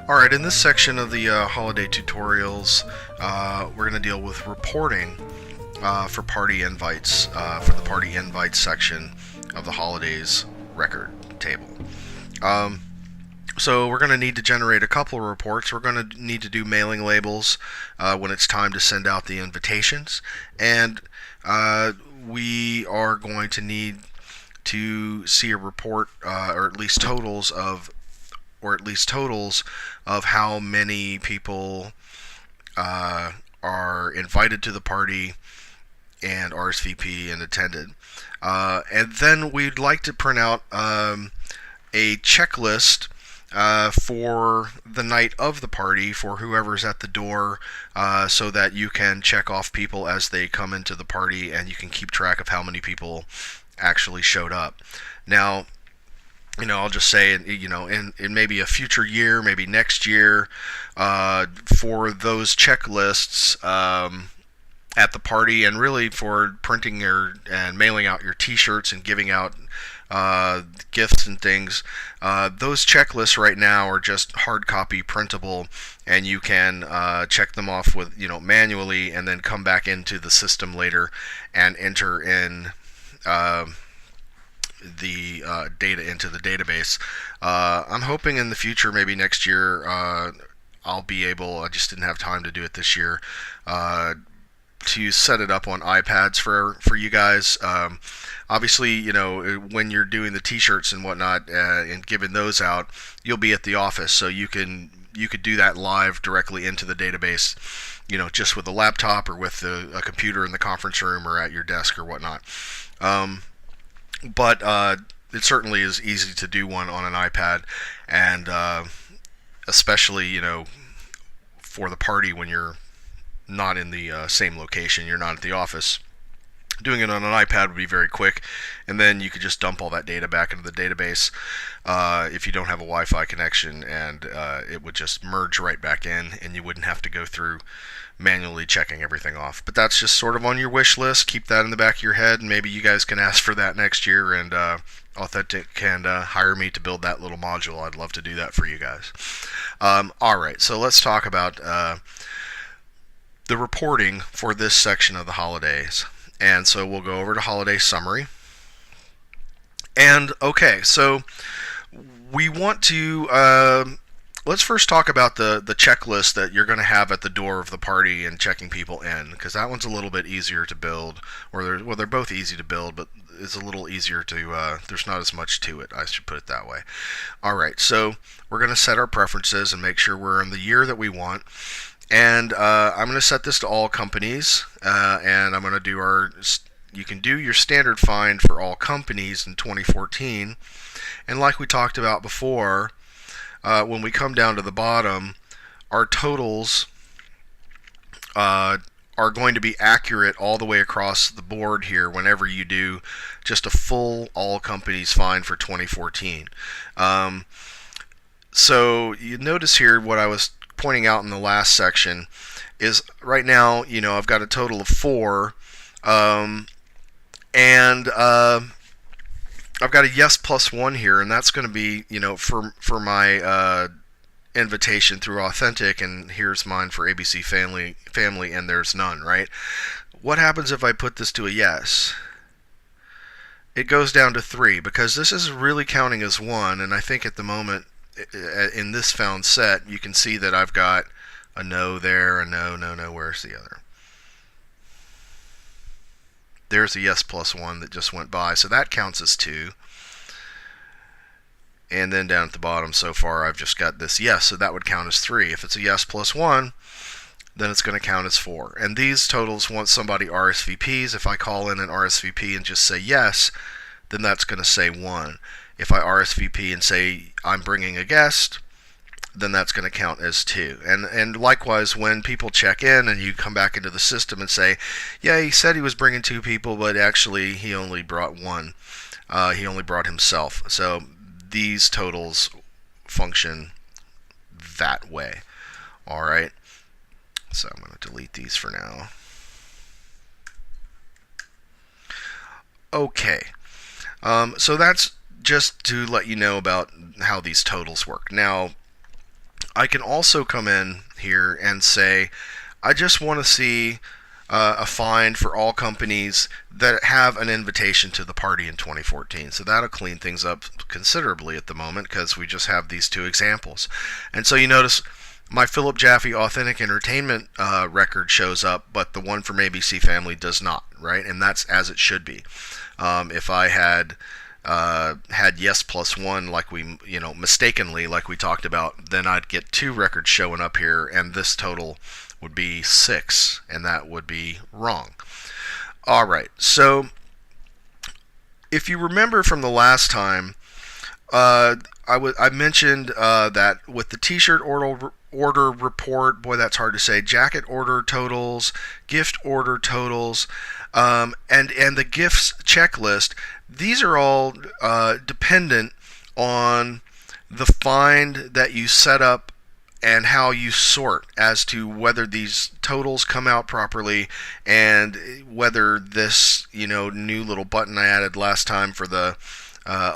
Alright, in this section of the holiday tutorials, we're going to deal with reporting for party invites, for the party invites section of the holidays record table. So we're going to need to generate a couple of reports. We're going to need to do mailing labels when it's time to send out the invitations, and we are going to need to see a report, or at least totals of how many people are invited to the party and RSVP and attended. And then we'd like to print out a checklist for the night of the party for whoever's at the door, so that you can check off people as they come into the party and you can keep track of how many people actually showed up. Now, I'll just say, in maybe a future year, maybe next year, for those checklists at the party, and really for printing and mailing out your T-shirts and giving out gifts and things, those checklists right now are just hard copy printable, and you can check them off with manually, and then come back into the system later and enter in the data into the database. I'm hoping in the future, maybe next year, I'll be able, I just didn't have time to do it this year, to set it up on iPads for you guys. Obviously, when you're doing the T-shirts and whatnot and giving those out, you'll be at the office, so you could do that live directly into the database, just with a laptop or with a computer in the conference room or at your desk or whatnot. But it certainly is easy to do one on an iPad, and especially for the party when you're not in the same location, you're not at the office. Doing it on an iPad would be very quick, and then you could just dump all that data back into the database if you don't have a Wi-Fi connection, and it would just merge right back in, and you wouldn't have to go through manually checking everything off. But that's just sort of on your wish list. Keep that in the back of your head, and maybe you guys can ask for that next year, and Authentic can hire me to build that little module. I'd love to do that for you guys. Alright, so let's talk about the reporting for this section of the holidays. And so we'll go over to holiday summary. And okay, so we want to let's first talk about the checklist that you're going to have at the door of the party and checking people in, because that one's a little bit easier to build, or they're both easy to build, but it's a little easier to there's not as much to it, I should put it that way. Alright, so we're going to set our preferences and make sure we're in the year that we want. And I'm going to set this to all companies, and I'm going to do you can do your standard find for all companies in 2014. And like we talked about before, when we come down to the bottom, our totals are going to be accurate all the way across the board here whenever you do just a full all companies find for 2014. So you notice here what I was pointing out in the last section is right now, I've got a total of 4, and I've got a yes plus 1 here, and that's going to be, for my invitation through Authentic, and here's mine for ABC family, and there's none, right? What happens if I put this to a yes? It goes down to 3, because this is really counting as 1, and I think at the moment, in this found set, you can see that I've got a no there, a no, where's the other? There's a yes plus 1 that just went by, so that counts as 2. And then down at the bottom, so far I've just got this yes, so that would count as 3. If it's a yes plus 1, then it's going to count as 4. And these totals, once somebody RSVPs, if I call in an RSVP and just say yes, then that's going to say 1. If I RSVP and say I'm bringing a guest, then that's going to count as 2. And likewise, when people check in and you come back into the system and say, yeah, he said he was bringing 2 people, but actually he only brought 1. He only brought himself. So these totals function that way. Alright, so I'm going to delete these for now. Okay, so that's just to let you know about how these totals work. Now, I can also come in here and say, I just want to see a find for all companies that have an invitation to the party in 2014. So that'll clean things up considerably at the moment because we just have these two examples. And so you notice my Philip Jaffe Authentic Entertainment record shows up, but the one from ABC Family does not, right? And that's as it should be. If I had yes plus one, like we, mistakenly, like we talked about, then I'd get two records showing up here, and this total would be 6, and that would be wrong. All right, so if you remember from the last time, I mentioned that with the T-shirt order report, boy, that's hard to say, jacket order totals, gift order totals, and the gifts checklist, these are all dependent on the find that you set up and how you sort as to whether these totals come out properly and whether this new little button I added last time for the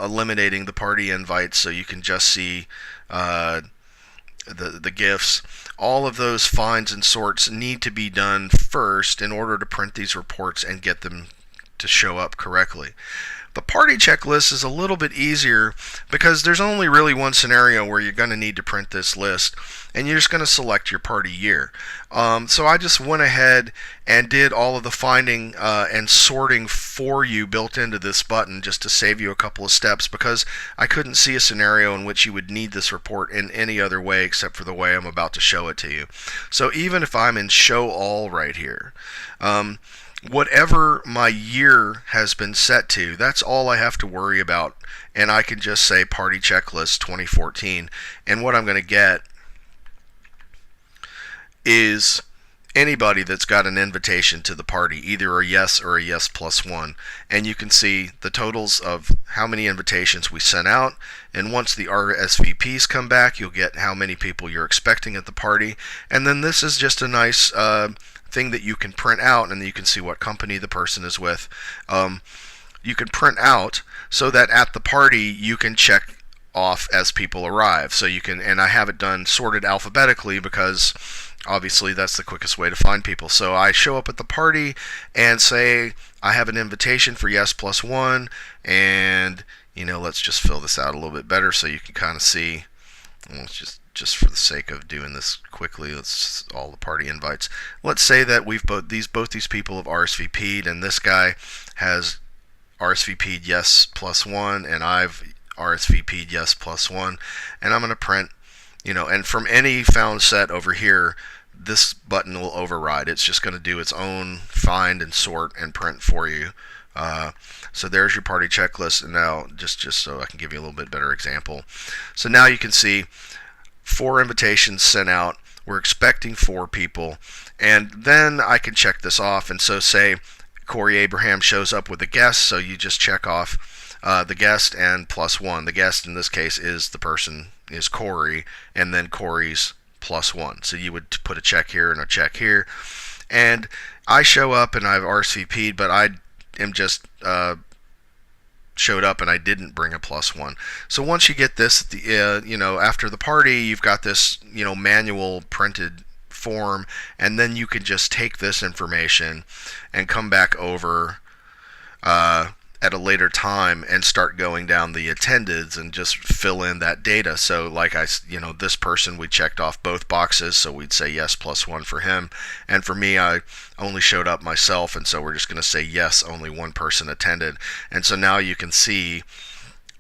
eliminating the party invites so you can just see the gifts. All of those finds and sorts need to be done first in order to print these reports and get them to show up correctly. The party checklist is a little bit easier because there's only really one scenario where you're going to need to print this list, and you're just going to select your party year. So I just went ahead and did all of the finding and sorting for you built into this button just to save you a couple of steps, because I couldn't see a scenario in which you would need this report in any other way except for the way I'm about to show it to you. So even if I'm in show all right here, whatever my year has been set to, that's all I have to worry about, and I can just say party checklist 2014, and what I'm going to get is anybody that's got an invitation to the party, either a yes or a yes plus one, and you can see the totals of how many invitations we sent out, and once the RSVPs come back, you'll get how many people you're expecting at the party, and then this is just a nice thing that you can print out, and you can see what company the person is with. You can print out so that at the party you can check off as people arrive. So you can, and I have it done sorted alphabetically because obviously that's the quickest way to find people. So I show up at the party and say I have an invitation for yes plus one, and let's just fill this out a little bit better so you can kind of see. Let's just for the sake of doing this quickly, let's all the party invites. Let's say that we've both these people have RSVP'd, and this guy has RSVP'd yes plus one, and I've RSVP'd yes plus one, and I'm going to print, and from any found set over here, this button will override. It's just going to do its own find and sort and print for you. So there's your party checklist, and now just so I can give you a little bit better example. So now you can see 4 invitations sent out. We're expecting 4 people, and then I can check this off. And so say Corey Abraham shows up with a guest, so you just check off the guest and plus 1. The guest in this case is Corey, and then Corey's plus 1. So you would put a check here and a check here. And I show up and I've RSVP'd, but I am just showed up and I didn't bring a plus 1. So once you get this, after the party, you've got this, manual printed form, and then you can just take this information and come back over at a later time and start going down the attendeds and just fill in that data. So like this person, we checked off both boxes, so we'd say yes plus 1 for him, and for me, I only showed up myself, and so we're just going to say yes, only one person attended. And so now you can see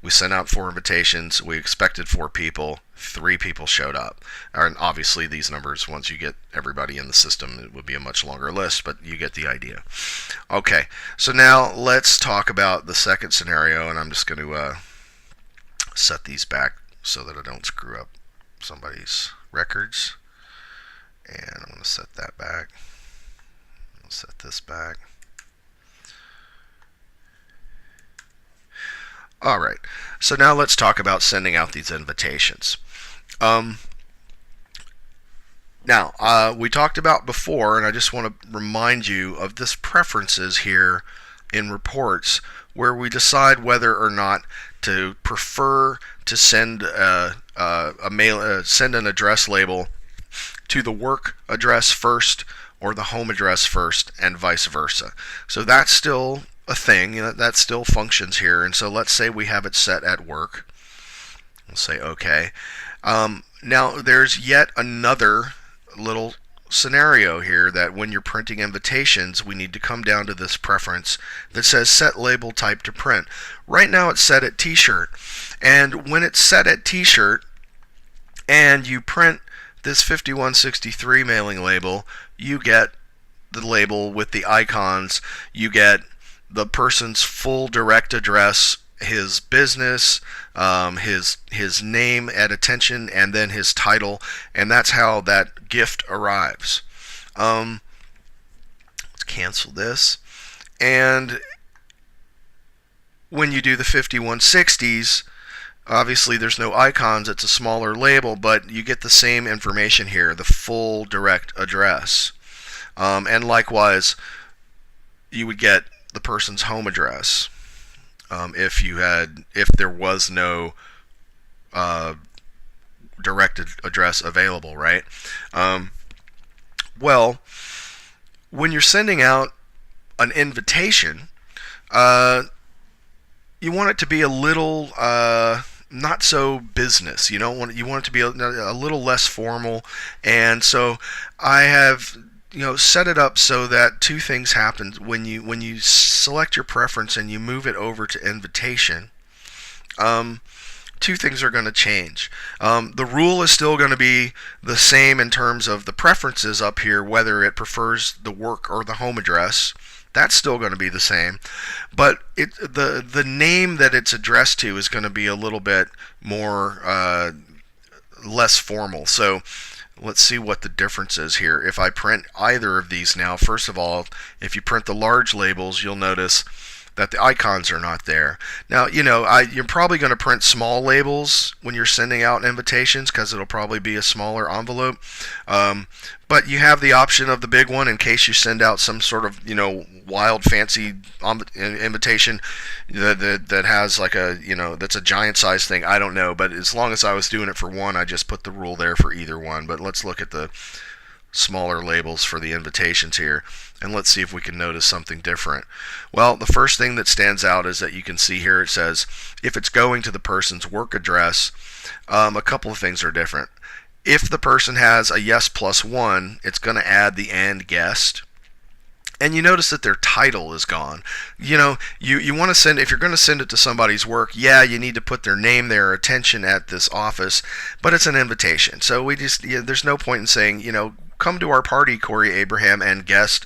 we sent out 4 invitations, we expected 4 people, 3 people showed up. And obviously these numbers, once you get everybody in the system, it would be a much longer list, but you get the idea. Okay, so now let's talk about the second scenario, and I'm just going to set these back so that I don't screw up somebody's records. And I'm going to set that back. I'll set this back. All right, so now let's talk about sending out these invitations. Now, we talked about before, and I just want to remind you of this preferences here in reports, where we decide whether or not to prefer to send a send an address label to the work address first or the home address first, and vice versa. So that's still a thing. That still functions here. And so let's say we have it set at work. We'll say OK. Now there's yet another little scenario here that when you're printing invitations, we need to come down to this preference that says set label type to print. Right now it's set at t-shirt, and when it's set at t-shirt and you print this 5163 mailing label, you get the label with the icons, you get the person's full direct address, his business, his name at attention, and then his title, and that's how that gift arrives. Let's cancel this. And when you do the 5160s, obviously there's no icons, it's a smaller label, but you get the same information here, the full direct address. And likewise, you would get the person's home address. If there was no direct address available, right? Well, when you're sending out an invitation, you want it to be a little not so business. You want it to be a little less formal, and so I have set it up so that two things happen when you select your preference and you move it over to invitation. Two things are going to change. The rule is still going to be the same in terms of the preferences up here, whether it prefers the work or the home address. That's still going to be the same, but the name that it's addressed to is going to be a little bit more less formal. So let's see what the difference is here. If I print either of these now, first of all, if you print the large labels, you'll notice that the icons are not there. Now, you're probably going to print small labels when you're sending out invitations because it'll probably be a smaller envelope. But you have the option of the big one in case you send out some sort of, wild, fancy invitation that has like that's a giant size thing. I don't know, but as long as I was doing it for one, I just put the rule there for either one. But let's look at the smaller labels for the invitations here, and let's see if we can notice something different. Well, the first thing that stands out is that you can see here it says if it's going to the person's work address, a couple of things are different. If the person has a yes +1, it's going to add the and guest. And you notice that their title is gone. You want to send, if you're going to send it to somebody's work, yeah, you need to put their name, their attention at this office, but it's an invitation. So there's no point in saying, come to our party, Corey Abraham, and guest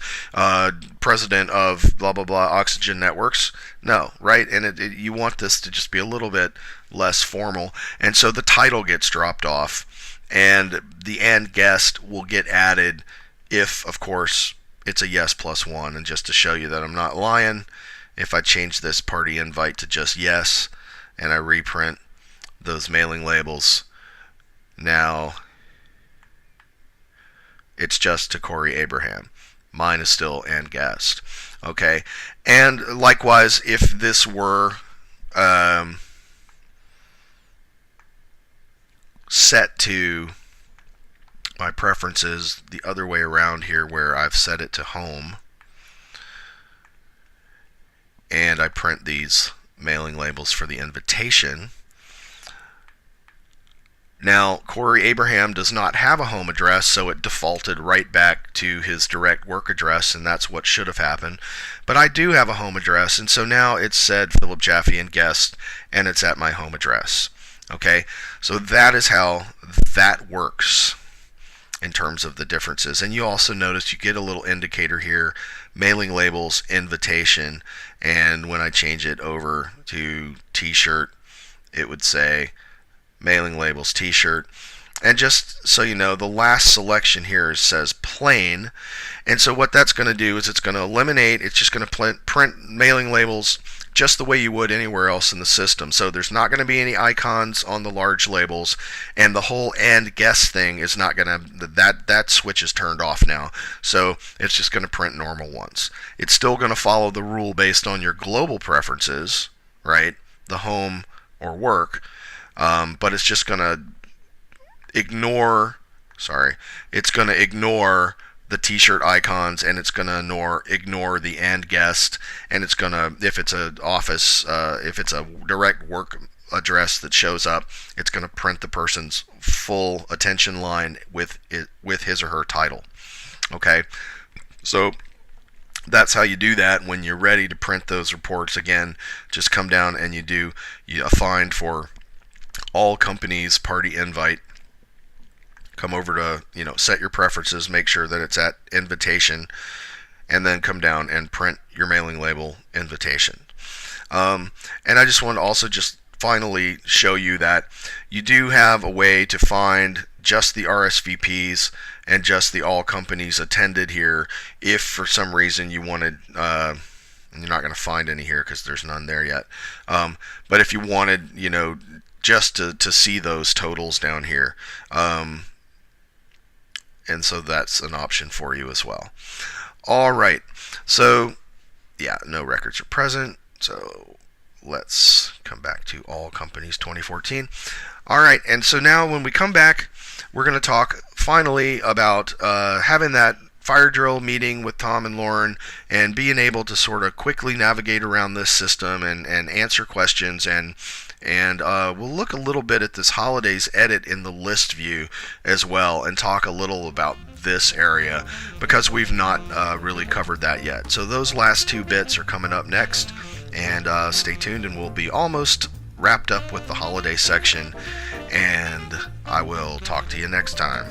president of blah, blah, blah, Oxygen Networks. No, right? And you want this to just be a little bit less formal. And so the title gets dropped off, and the and guest will get added if, of course, it's a yes +1. And just to show you that I'm not lying, if I change this party invite to just yes, and I reprint those mailing labels, now it's just to Corey Abraham. Mine is still and guest. Okay, and likewise, if this were set to my preferences the other way around here, where I've set it to home, and I print these mailing labels for the invitation. Now, Corey Abraham does not have a home address, so it defaulted right back to his direct work address, and that's what should have happened. But I do have a home address, and so now it's said Philip Jaffe and guest, and it's at my home address. Okay, so that is how that works in terms of the differences. And you also notice you get a little indicator here, mailing labels, invitation, and when I change it over to t-shirt, it would say mailing labels, t-shirt. And just so you know, the last selection here says plain, and so what that's going to do is it's going to eliminate, it's just going to print mailing labels just the way you would anywhere else in the system. So there's not going to be any icons on the large labels, and the whole and guest thing is not going to, that switch is turned off now. So it's just going to print normal ones. It's still going to follow the rule based on your global preferences, right? The home or work. but it's just going to ignore, it's going to ignore the t-shirt icons, and it's going to ignore the and guest, and it's going to, if it's an office, if it's a direct work address that shows up, it's going to print the person's full attention line with his or her title. Okay, so that's how you do that. When you're ready to print those reports, again, just come down and you do a find for all companies party invite. Come over to, set your preferences, make sure that it's at invitation, and then come down and print your mailing label invitation. And I just want to also just finally show you that you do have a way to find just the RSVPs and just the all companies attended here if for some reason you wanted, and you're not going to find any here because there's none there yet, but if you wanted, just to see those totals down here, and so that's an option for you as well. All right, so yeah, no records are present, so let's come back to all companies 2014. All right, and so now when we come back, we're going to talk finally about having that fire drill meeting with Tom and Lauren and being able to sort of quickly navigate around this system and answer questions, and we'll look a little bit at this holidays edit in the list view as well and talk a little about this area because we've not really covered that yet. So those last two bits are coming up next, and stay tuned, and we'll be almost wrapped up with the holiday section, and I will talk to you next time.